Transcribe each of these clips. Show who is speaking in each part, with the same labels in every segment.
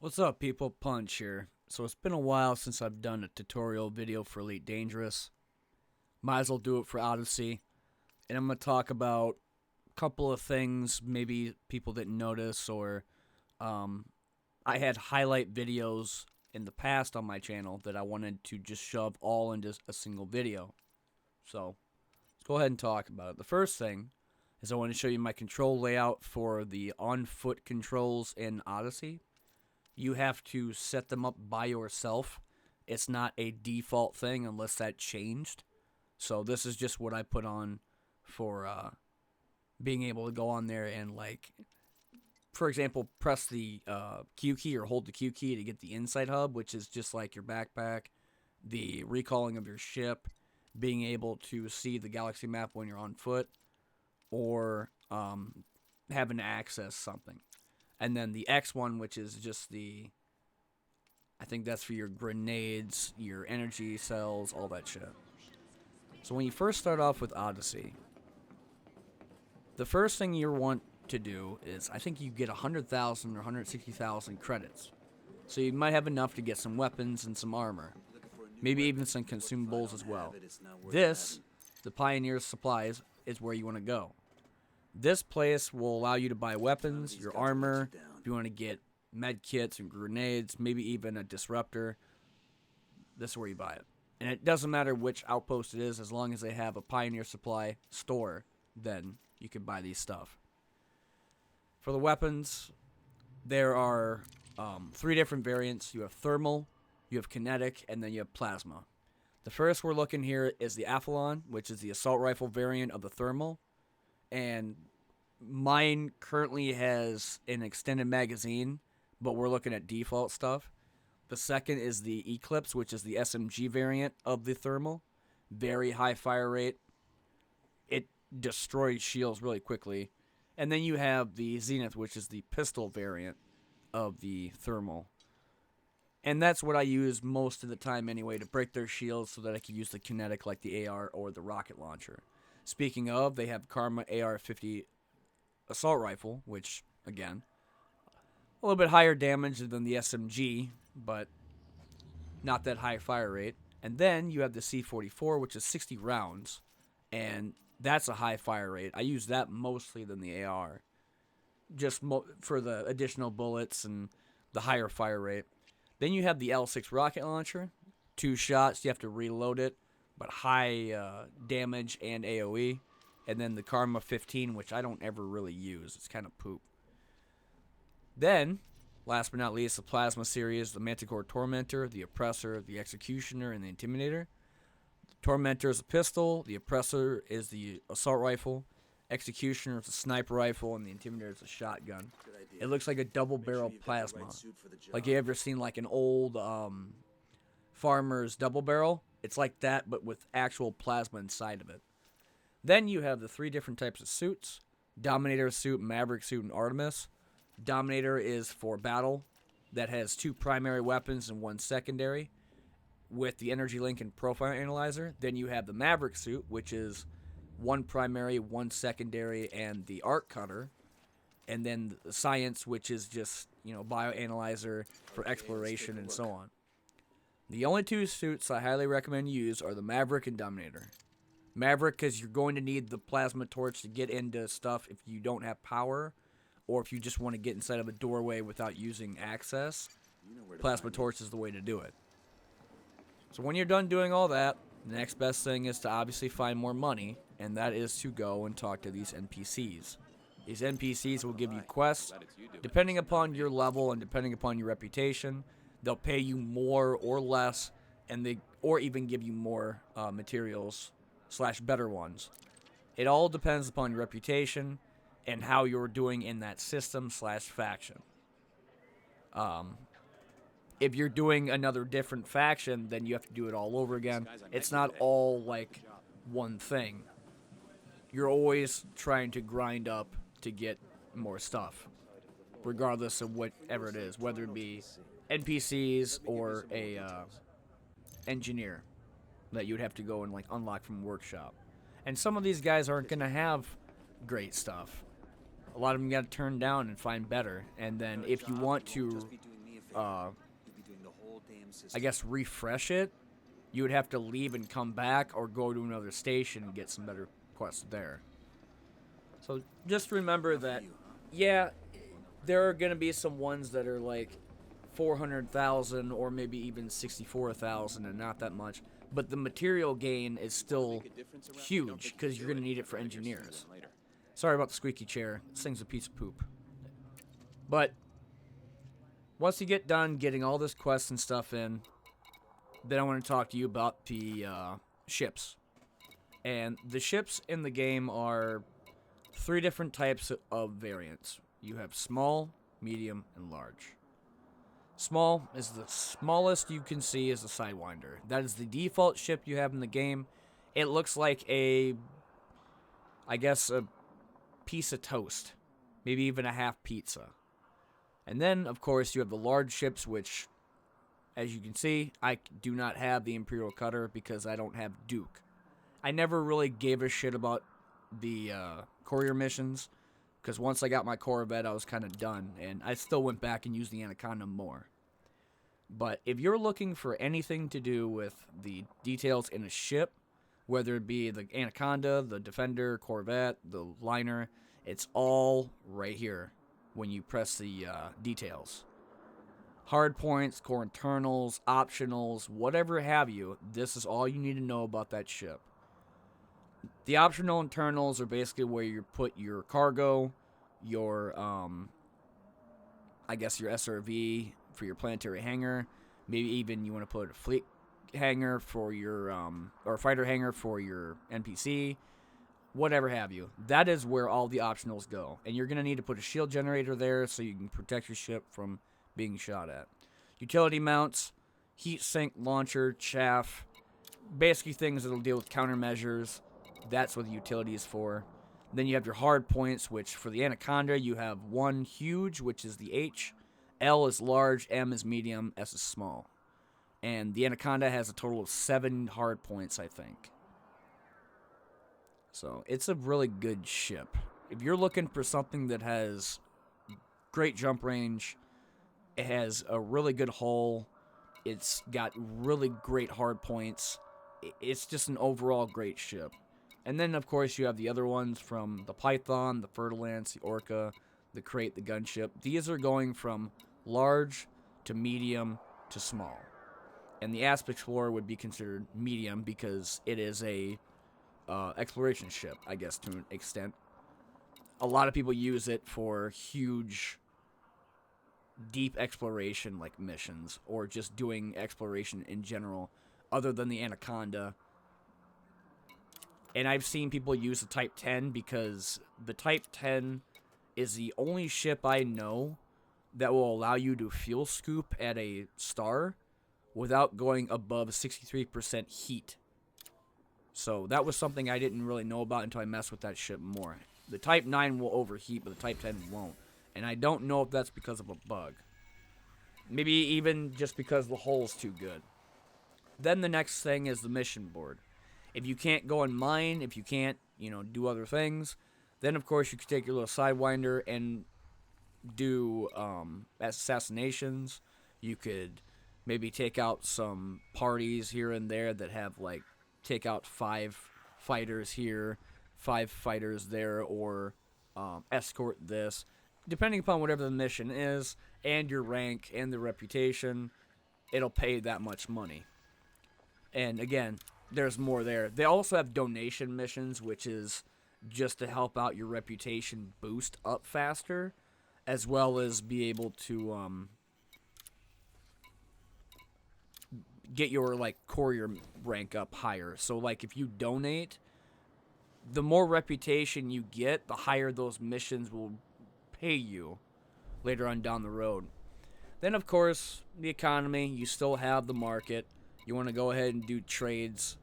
Speaker 1: What's up, people? Punch here. So it's been a while since I've done a tutorial video for Elite Dangerous. Might as well do it for Odyssey. And I'm going to talk about a couple of things maybe people didn't notice, or I had highlight videos in the past on my channel that I wanted to just shove all into a single video. So let's go ahead and talk about it. The first thing is I want to show you my control layout for the on-foot controls in Odyssey. You have to set them up by yourself. It's not a default thing unless that changed. So this is just what I put on for being able to go on there and, like, for example, press the Q key or hold the Q key to get the Insight Hub, which is just like your backpack, the recalling of your ship, being able to see the galaxy map when you're on foot, or having to access something. And then the X one, which is just I think that's for your grenades, your energy cells, all that shit. So when you first start off with Odyssey, the first thing you want to do is, I think you get 100,000 or 160,000 credits. So you might have enough to get some weapons and some armor. Maybe even some consumables as well. This, the Pioneer's Supplies, is where you want to go. This place will allow you to buy weapons, your armor, if you want to get med kits and grenades, maybe even a disruptor. This is where you buy it. And it doesn't matter which outpost it is, as long as they have a Pioneer Supply store, then you can buy these stuff. For the weapons, there are 3 different variants. You have thermal, you have kinetic, and then you have plasma. The first we're looking here is the Athlon, which is the assault rifle variant of the thermal. And mine currently has an extended magazine, but we're looking at default stuff. The second is the Eclipse, which is the SMG variant of the thermal. Very high fire rate. It destroys shields really quickly. And then you have the Zenith, which is the pistol variant of the thermal. And that's what I use most of the time anyway, to break their shields so that I can use the kinetic like the AR or the rocket launcher. Speaking of, they have Karma AR-50 assault rifle, which, again, a little bit higher damage than the SMG, but not that high fire rate. And then you have the C-44, which is 60 rounds, and that's a high fire rate. I use that mostly than the AR, just for the additional bullets and the higher fire rate. Then you have the L6 rocket launcher, 2 shots, you have to reload it, but high damage and AoE. And then the Karma 15, which I don't ever really use. It's kind of poop. Then, last but not least, the Plasma series, the Manticore Tormentor, the Oppressor, the Executioner, and the Intimidator. The Tormentor is a pistol, the Oppressor is the assault rifle, Executioner is a sniper rifle, and the Intimidator is a shotgun. It looks like a double-barrel plasma. Like, you ever seen like an old farmer's double barrel? It's like that, but with actual plasma inside of it. Then you have the 3 different types of suits: Dominator suit, Maverick suit, and Artemis. Dominator is for battle. That has 2 primary weapons and 1 secondary, with the energy link and profile analyzer. Then you have the Maverick suit, which is 1 primary, 1 secondary, and the arc cutter. And then the Science, which is just, bioanalyzer for exploration and so on. The only 2 suits I highly recommend you use are the Maverick and Dominator. Maverick, because you're going to need the plasma torch to get into stuff if you don't have power, or if you just want to get inside of a doorway without using access. Plasma torch is the way to do it. So when you're done doing all that, the next best thing is to obviously find more money, and that is to go and talk to these NPCs. These NPCs will give you quests. Depending upon your level and depending upon your reputation, they'll pay you more or less, or even give you more materials / better ones. It all depends upon your reputation and how you're doing in that system / faction. If you're doing another different faction, then you have to do it all over again. It's not all like one thing. You're always trying to grind up to get more stuff, regardless of whatever it is, whether it be NPCs or a engineer that you'd have to go and like unlock from workshop. And some of these guys aren't going to have great stuff. A lot of them got to turn down and find better. And then if you want to I guess, refresh it, you would have to leave and come back or go to another station and get some better quests there. So just remember that, yeah, there are going to be some ones that are like 400,000 or maybe even 64,000 and not that much. But the material gain is still huge because you're going to need it for engineers. Sorry about the squeaky chair. This thing's a piece of poop. But once you get done getting all this quests and stuff in, then I want to talk to you about the ships. And the ships in the game are 3 different types of variants. You have small, medium, and large. Small is the smallest you can see as a Sidewinder. That is the default ship you have in the game. It looks like a piece of toast. Maybe even a half pizza. And then, of course, you have the large ships, which, as you can see, I do not have the Imperial Cutter because I don't have Duke. I never really gave a shit about the courier missions, because once I got my Corvette, I was kind of done, and I still went back and used the Anaconda more. But if you're looking for anything to do with the details in a ship, whether it be the Anaconda, the Defender, Corvette, the liner, it's all right here when you press the details. Hard points, core internals, optionals, whatever have you, this is all you need to know about that ship. The optional internals are basically where you put your cargo, your, your SRV for your planetary hangar. Maybe even you want to put a fleet hangar for your, or a fighter hangar for your NPC. Whatever have you. That is where all the optionals go. And you're going to need to put a shield generator there so you can protect your ship from being shot at. Utility mounts, heat sink, launcher, chaff, basically things that will deal with countermeasures. That's what the utility is for. Then you have your hard points, which for the Anaconda, you have 1 huge, which is the H. L is large, M is medium, S is small. And the Anaconda has a total of 7 hard points, I think. So it's a really good ship. If you're looking for something that has great jump range, it has a really good hull, it's got really great hard points, it's just an overall great ship. And then, of course, you have the other ones from the Python, the Fer-de-Lance, the Orca, the Crate, the Gunship. These are going from large to medium to small. And the Asp Explorer would be considered medium because it is a exploration ship, I guess, to an extent. A lot of people use it for huge, deep exploration, like missions, or just doing exploration in general, other than the Anaconda. And I've seen people use the Type 10 because the Type 10 is the only ship I know that will allow you to fuel scoop at a star without going above 63% heat. So that was something I didn't really know about until I messed with that ship more. The Type 9 will overheat, but the Type 10 won't. And I don't know if that's because of a bug. Maybe even just because the hull's too good. Then the next thing is the mission board. If you can't go and mine, if you can't, do other things, then of course you could take your little Sidewinder and do assassinations. You could maybe take out some parties here and there that have take out 5 fighters here, 5 fighters there, or escort this. Depending upon whatever the mission is, and your rank, and the reputation, it'll pay that much money. And again, there's more there. They also have donation missions, which is just to help out your reputation boost up faster, as well as be able to get your courier rank up higher. So if you donate, the more reputation you get, the higher those missions will pay you later on down the road. Then of course, the economy, you still have the market. You want to go ahead and do trades.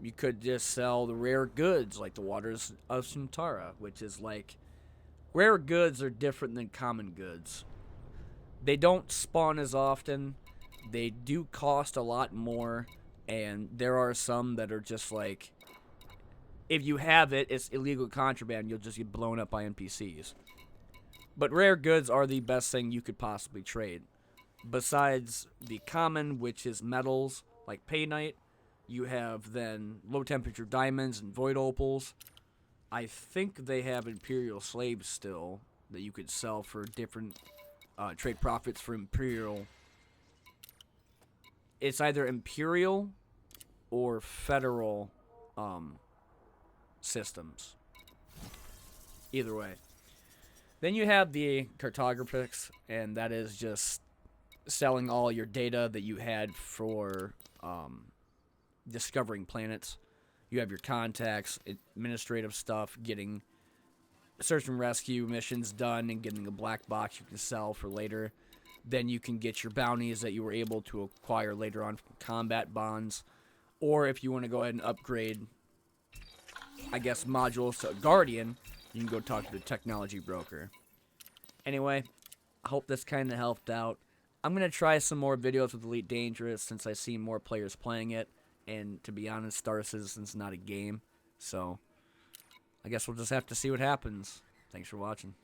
Speaker 1: You could just sell the rare goods like the Waters of Suntara, which is rare goods are different than common goods. They don't spawn as often. They do cost a lot more, and there are some that are just if you have it, it's illegal contraband, you'll just get blown up by NPCs. But rare goods are the best thing you could possibly trade. besides the common, which is metals like paynite, you have then low temperature diamonds and void opals. I think they have imperial slaves still that you could sell for different trade profits for imperial. It's either imperial or federal systems. Either way. Then you have the cartographics, and that is just selling all your data that you had for discovering planets. You have your contacts, administrative stuff, getting search and rescue missions done, and getting a black box you can sell for later. Then you can get your bounties that you were able to acquire later on from combat bonds. Or if you want to go ahead and upgrade, I guess, modules to Guardian, you can go talk to the technology broker. Anyway, I hope this kind of helped out. I'm going to try some more videos with Elite Dangerous since I see more players playing it. And to be honest, Star Citizen's not a game. So, I guess we'll just have to see what happens. Thanks for watching.